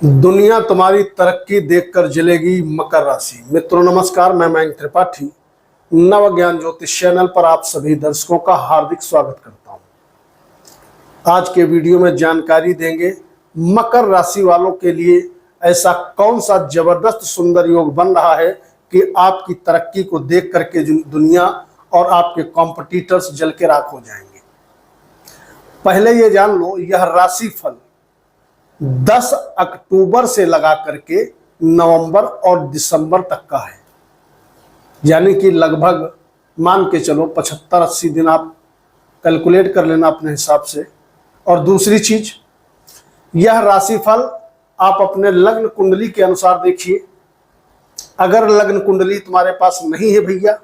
दुनिया तुम्हारी तरक्की देखकर जलेगी। मकर राशि मित्रों नमस्कार, मैं मयंक त्रिपाठी नव ज्ञान ज्योतिष चैनल पर आप सभी दर्शकों का हार्दिक स्वागत करता हूं। आज के वीडियो में जानकारी देंगे मकर राशि वालों के लिए ऐसा कौन सा जबरदस्त सुंदर योग बन रहा है कि आपकी तरक्की को देख करके दुनिया और आपके कॉम्पिटिटर्स जल के राख हो जाएंगे। पहले ये जान लो, यह राशि फल 10 अक्टूबर से लगा करके नवंबर और दिसंबर तक का है, यानी कि लगभग मान के चलो 75-80 दिन आप कैलकुलेट कर लेना अपने हिसाब से। और दूसरी चीज, यह राशिफल आप अपने लग्न कुंडली के अनुसार देखिए। अगर लग्न कुंडली तुम्हारे पास नहीं है भैया,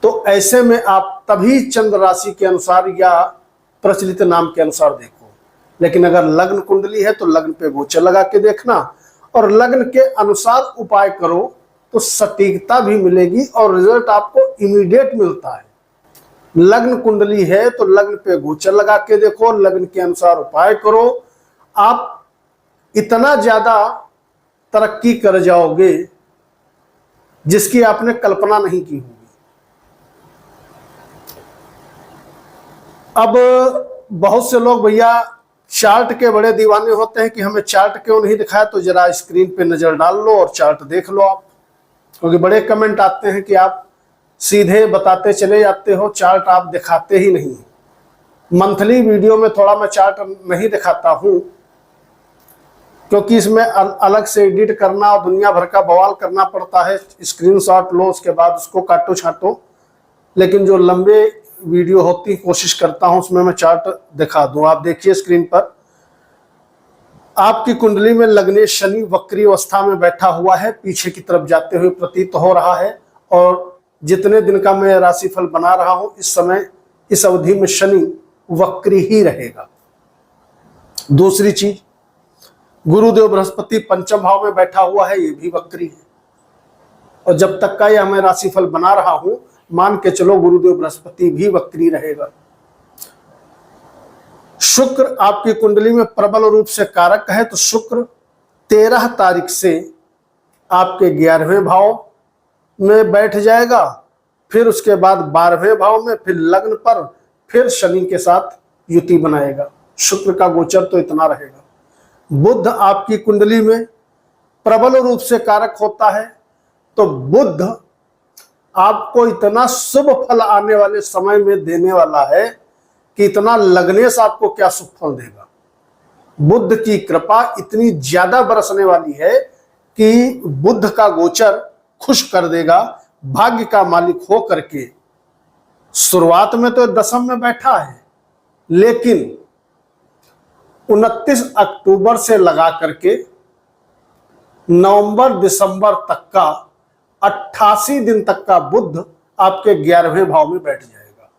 तो ऐसे में आप तभी चंद्र राशि के अनुसार या प्रचलित नाम के अनुसार देखो। लेकिन अगर लग्न कुंडली है तो लग्न पे गोचर लगा के देखना और लग्न के अनुसार उपाय करो तो सटीकता भी मिलेगी और रिजल्ट आपको इमीडिएट मिलता है। लग्न कुंडली है तो लग्न पे गोचर लगा के देखो, लग्न के अनुसार उपाय करो, आप इतना ज्यादा तरक्की कर जाओगे जिसकी आपने कल्पना नहीं की होगी। अब बहुत से लोग भैया चार्ट के बड़े दीवाने होते हैं कि हमें चार्ट क्यों नहीं दिखाया, तो जरा स्क्रीन पे नजर डाल लो और चार्ट देख लो आप, क्योंकि बड़े कमेंट आते हैं कि आप सीधे बताते चले जाते हो, चार्ट आप दिखाते ही नहीं। मंथली वीडियो में थोड़ा मैं चार्ट नहीं दिखाता हूं क्योंकि इसमें अलग से एडिट करना और दुनिया भर का बवाल करना पड़ता है। स्क्रीनशॉट लो, उसके बाद उसको काटो छाटो, लेकिन जो लंबे वीडियो होती कोशिश करता हूं उसमें मैं चार्ट दिखा दूं। आप देखिए स्क्रीन पर, आपकी कुंडली में लग्ने शनि वक्री अवस्था में बैठा हुआ है, पीछे की तरफ जाते हुए प्रतीत हो रहा है। और जितने दिन का मैं राशिफल बना रहा हूं इस समय इस अवधि में शनि वक्री ही रहेगा। दूसरी चीज, गुरुदेव बृहस्पति पंचम भाव में बैठा हुआ है, ये भी वक्री है। और जब तक का यह मैं राशिफल बना रहा हूं मान के चलो गुरुदेव बृहस्पति भी वक्री रहेगा। शुक्र आपकी कुंडली में प्रबल रूप से कारक है, तो शुक्र 13 तारीख से आपके 11वें भाव में बैठ जाएगा, फिर उसके बाद 12वें भाव में, फिर लग्न पर, फिर शनि के साथ युति बनाएगा। शुक्र का गोचर तो इतना रहेगा। बुध आपकी कुंडली में प्रबल रूप से कारक होता है, तो बुध आपको इतना शुभ फल आने वाले समय में देने वाला है कि इतना लगने से आपको क्या शुभ फल देगा। बुध की कृपा इतनी ज्यादा बरसने वाली है कि बुध का गोचर खुश कर देगा। भाग्य का मालिक हो करके शुरुआत में तो दशम में बैठा है, लेकिन 29 अक्टूबर से लगा करके नवंबर दिसंबर तक का 88 दिन तक का बुध आपके 11वें भाव में बैठ जाएगा।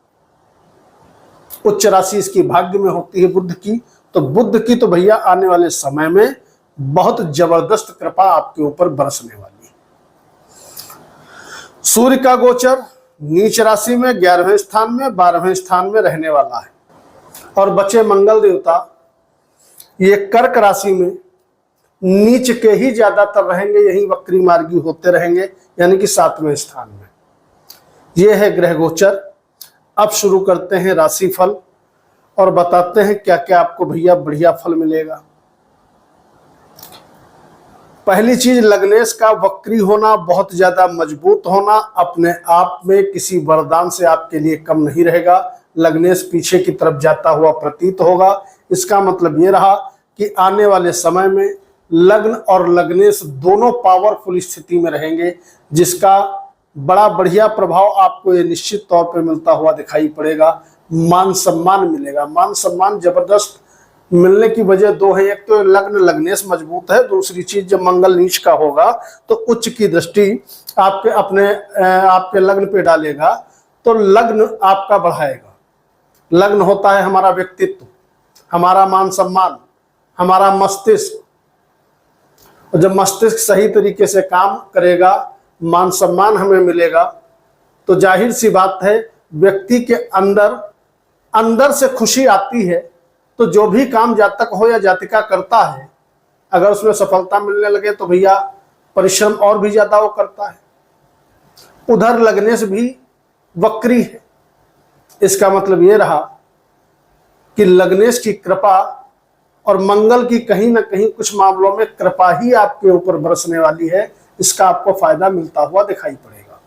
उच्च राशि इसकी भाग्य में होती है बुध की, तो बुध की तो भैया आने वाले समय में बहुत जबरदस्त कृपा आपके ऊपर बरसने वाली है। सूर्य का गोचर नीच राशि में 11वें स्थान में 12वें स्थान में रहने वाला है। और बचे मंगल देवता ये कर्क राशि में नीच के ही ज्यादातर रहेंगे, यही वक्री मार्गी होते रहेंगे, यानी कि 7वें स्थान में। यह है ग्रह गोचर। अब शुरू करते हैं राशिफल और बताते हैं क्या क्या आपको भैया बढ़िया फल मिलेगा। पहली चीज, लग्नेश का वक्री होना, बहुत ज्यादा मजबूत होना, अपने आप में किसी वरदान से आपके लिए कम नहीं रहेगा। लग्नेश पीछे की तरफ जाता हुआ प्रतीत होगा। इसका मतलब ये रहा कि आने वाले समय में लग्न और लग्नेश दोनों पावरफुल स्थिति में रहेंगे, जिसका बड़ा बढ़िया प्रभाव आपको ये निश्चित तौर पे मिलता हुआ दिखाई पड़ेगा। मान सम्मान मिलेगा, मान सम्मान जबरदस्त मिलने की वजह दो है। एक तो लग्न लग्नेश मजबूत है, दूसरी चीज जब मंगल नीच का होगा तो उच्च की दृष्टि आपके लग्न पे डालेगा, तो लग्न आपका बढ़ाएगा। लग्न होता है हमारा व्यक्तित्व, हमारा मान सम्मान, हमारा मस्तिष्क। और जब मस्तिष्क सही तरीके से काम करेगा, मान सम्मान हमें मिलेगा, तो जाहिर सी बात है व्यक्ति के अंदर से खुशी आती है। तो जो भी काम जातक हो या जातिका करता है, अगर उसमें सफलता मिलने लगे तो भैया परिश्रम और भी ज्यादा वो करता है। उधर लग्नेश भी वक्री है। इसका मतलब ये रहा कि लग्नेश की कृपा और मंगल की कहीं ना कहीं कुछ मामलों में कृपा ही आपके ऊपर बरसने वाली है। इसका आपको फायदा मिलता हुआ दिखाई पड़ेगा।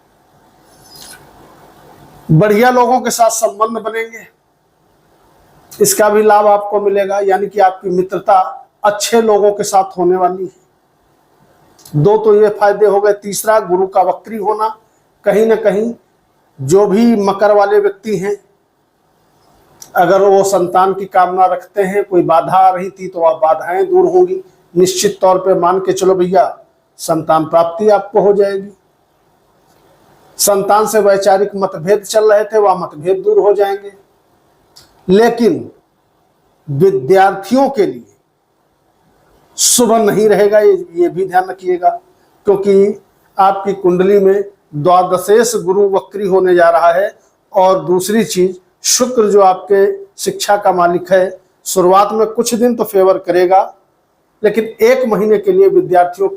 बढ़िया लोगों के साथ संबंध बनेंगे, इसका भी लाभ आपको मिलेगा, यानी कि आपकी मित्रता अच्छे लोगों के साथ होने वाली है। दो तो ये फायदे हो गए। तीसरा, गुरु का वक्री होना, कहीं ना कहीं जो भी मकर वाले व्यक्ति हैं, अगर वो संतान की कामना रखते हैं, कोई बाधा आ रही थी तो वह बाधाएं दूर होंगी। निश्चित तौर पे मान के चलो भैया, संतान प्राप्ति आपको हो जाएगी। संतान से वैचारिक मतभेद चल रहे थे, वह मतभेद दूर हो जाएंगे। लेकिन विद्यार्थियों के लिए शुभ नहीं रहेगा, ये भी ध्यान रखिएगा, क्योंकि आपकी कुंडली में द्वादशेश गुरु वक्री होने जा रहा है। और दूसरी चीज, शुक्र जो आपके शिक्षा का मालिक है, शुरुआत में कुछ दिन तो फेवर करेगा, लेकिन 1 महीने के लिए विद्यार्थियों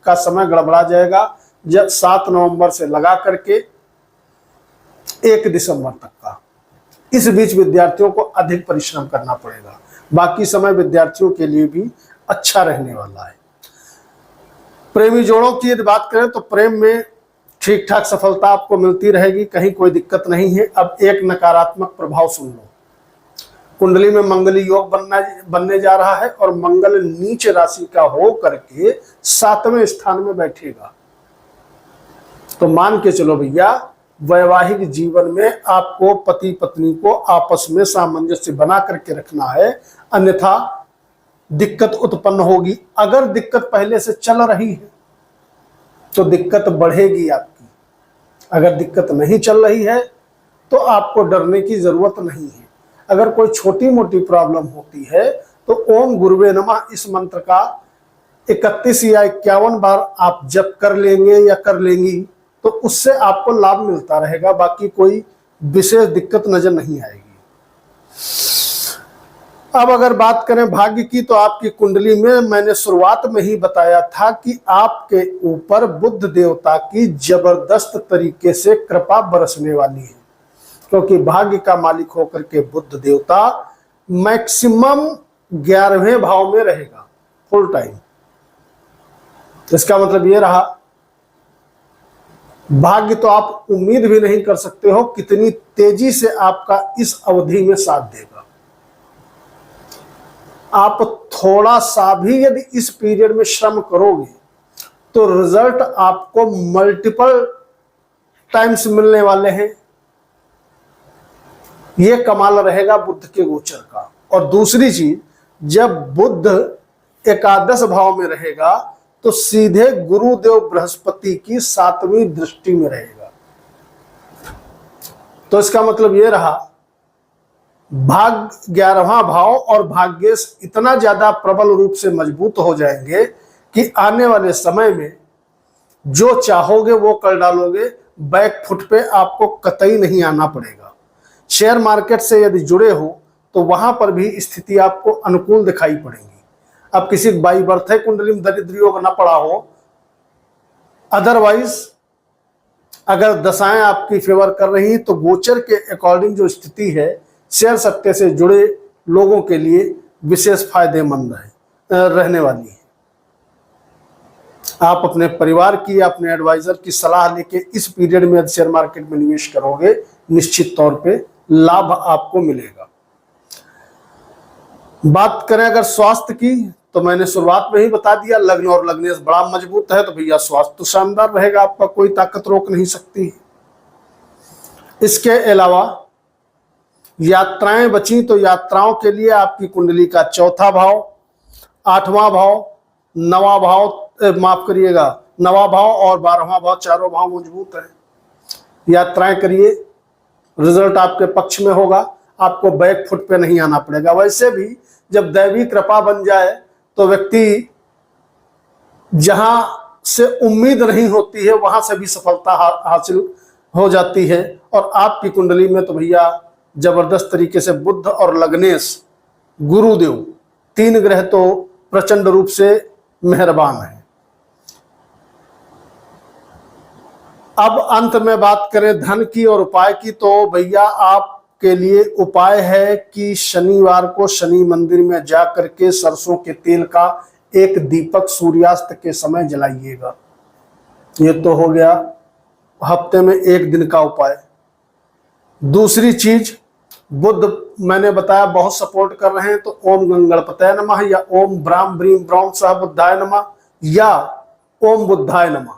का समय गड़बड़ा जाएगा, जब 7 नवंबर से लगा करके 1 दिसंबर तक का। इस बीच विद्यार्थियों को अधिक परिश्रम करना पड़ेगा। बाकी समय विद्यार्थियों के लिए भी अच्छा रहने वाला है। प्रेमी जोड़ों की यदि बात करें तो प्रेम में ठीक ठाक सफलता आपको मिलती रहेगी, कहीं कोई दिक्कत नहीं है। अब एक नकारात्मक प्रभाव सुन लो। कुंडली में मंगली योग बनने जा रहा है और मंगल नीच राशि का हो करके 7वें स्थान में बैठेगा। तो मान के चलो भैया, वैवाहिक जीवन में आपको पति पत्नी को आपस में सामंजस्य बना करके रखना है, अन्यथा दिक्कत उत्पन्न होगी। अगर दिक्कत पहले से चल रही है तो दिक्कत बढ़ेगी आपकी। अगर दिक्कत नहीं चल रही है तो आपको डरने की जरूरत नहीं है। अगर कोई छोटी मोटी प्रॉब्लम होती है तो ओम गुरुवे नमः इस मंत्र का 31 या 51 बार आप जप कर लेंगे या कर लेंगी तो उससे आपको लाभ मिलता रहेगा। बाकी कोई विशेष दिक्कत नजर नहीं आएगी। अब अगर बात करें भाग्य की, तो आपकी कुंडली में मैंने शुरुआत में ही बताया था कि आपके ऊपर बुध देवता की जबरदस्त तरीके से कृपा बरसने वाली है, क्योंकि भाग्य का मालिक होकर के बुध देवता मैक्सिमम 11वें भाव में रहेगा फुल टाइम। इसका मतलब ये रहा, भाग्य तो आप उम्मीद भी नहीं कर सकते हो कितनी तेजी से आपका इस अवधि में साथ देगा। आप थोड़ा सा भी यदि इस पीरियड में श्रम करोगे तो रिजल्ट आपको मल्टीपल टाइम्स मिलने वाले हैं। यह कमाल रहेगा बुध के गोचर का। और दूसरी चीज, जब बुध एकादश भाव में रहेगा तो सीधे गुरुदेव बृहस्पति की 7वीं दृष्टि में रहेगा। तो इसका मतलब यह रहा, भाग्य 11वां भाव और भाग्येश इतना ज्यादा प्रबल रूप से मजबूत हो जाएंगे कि आने वाले समय में जो चाहोगे वो कर डालोगे। बैक फुट पे आपको कतई नहीं आना पड़ेगा। शेयर मार्केट से यदि जुड़े हो तो वहां पर भी स्थिति आपको अनुकूल दिखाई पड़ेगी। अब किसी बाई बर्थ है कुंडली में दरिद्र योग न पड़ा हो, अदरवाइज अगर दशाएं आपकी फेवर कर रही तो गोचर के अकॉर्डिंग जो स्थिति है शेयर सट्टे से जुड़े लोगों के लिए विशेष फायदेमंद रहने वाली है। आप अपने परिवार की या अपने एडवाइजर की सलाह लेके इस पीरियड में शेयर मार्केट में निवेश करोगे, निश्चित तौर पे लाभ आपको मिलेगा। बात करें अगर स्वास्थ्य की, तो मैंने शुरुआत में ही बता दिया, लग्न और लग्नेश बड़ा मजबूत है तो भैया स्वास्थ्य तो शानदार रहेगा, आपका कोई ताकत रोक नहीं सकती। इसके अलावा यात्राएं बची तो यात्राओं के लिए आपकी कुंडली का 4था भाव, 8वां भाव, 9वां भाव, माफ करिएगा 9वां भाव और 12वां भाव, चारों भाव मजबूत है। यात्राएं करिए, रिजल्ट आपके पक्ष में होगा, आपको बैक फुट पे नहीं आना पड़ेगा। वैसे भी जब दैवी कृपा बन जाए तो व्यक्ति जहां से उम्मीद नहीं होती है वहां से भी सफलता हासिल हो जाती है। और आपकी कुंडली में तो भैया जबरदस्त तरीके से बुध और लग्नेश, गुरुदेव, 3 ग्रह तो प्रचंड रूप से मेहरबान है। अब अंत में बात करें धन की और उपाय की, तो भैया आपके लिए उपाय है कि शनिवार को शनि मंदिर में जा करके सरसों के तेल का एक दीपक सूर्यास्त के समय जलाइएगा। ये तो हो गया हफ्ते में एक दिन का उपाय। दूसरी चीज, बुद्ध मैंने बताया बहुत सपोर्ट कर रहे हैं, तो ओम गणपतये नमः या ओम ब्राह्म ब्रीम ब्रौम सह बुद्धाय नमः या ओम बुद्धाय नमः,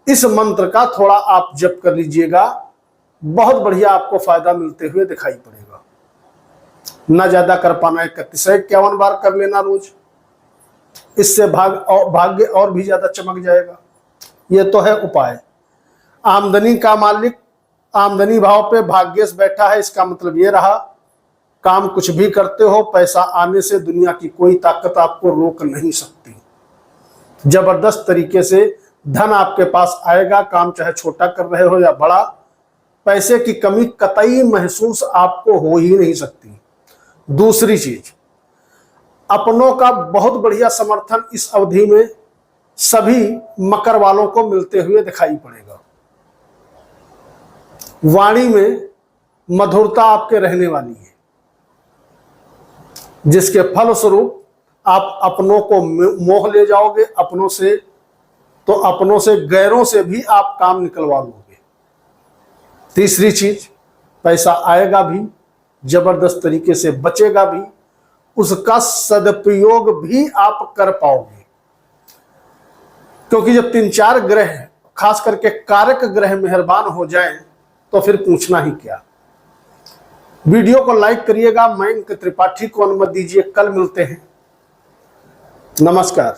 इस मंत्र का थोड़ा आप जप कर लीजिएगा। बहुत बढ़िया आपको फायदा मिलते हुए दिखाई पड़ेगा। ना ज्यादा कर पाना, 3151 बार कर लेना रोज, इससे भाग्य और भी ज्यादा चमक जाएगा। यह तो है उपाय। आमदनी का मालिक आमदनी भाव पे भाग्येश बैठा है, इसका मतलब ये रहा काम कुछ भी करते हो, पैसा आने से दुनिया की कोई ताकत आपको रोक नहीं सकती। जबरदस्त तरीके से धन आपके पास आएगा। काम चाहे छोटा कर रहे हो या बड़ा, पैसे की कमी कतई महसूस आपको हो ही नहीं सकती। दूसरी चीज, अपनों का बहुत बढ़िया समर्थन इस अवधि में सभी मकर वालों को मिलते हुए दिखाई पड़ेगा। वाणी में मधुरता आपके रहने वाली है, जिसके फलस्वरूप आप अपनों को मोह ले जाओगे। अपनों से गैरों से भी आप काम निकलवा लोगे। तीसरी चीज, पैसा आएगा भी, जबरदस्त तरीके से बचेगा भी, उसका सदुपयोग भी आप कर पाओगे। क्योंकि जब 3-4 ग्रह, खास करके कारक ग्रह मेहरबान हो जाएं, तो फिर पूछना ही क्या। वीडियो को लाइक करिएगा। मयंक त्रिपाठी को अनुमति दीजिए। कल मिलते हैं। नमस्कार।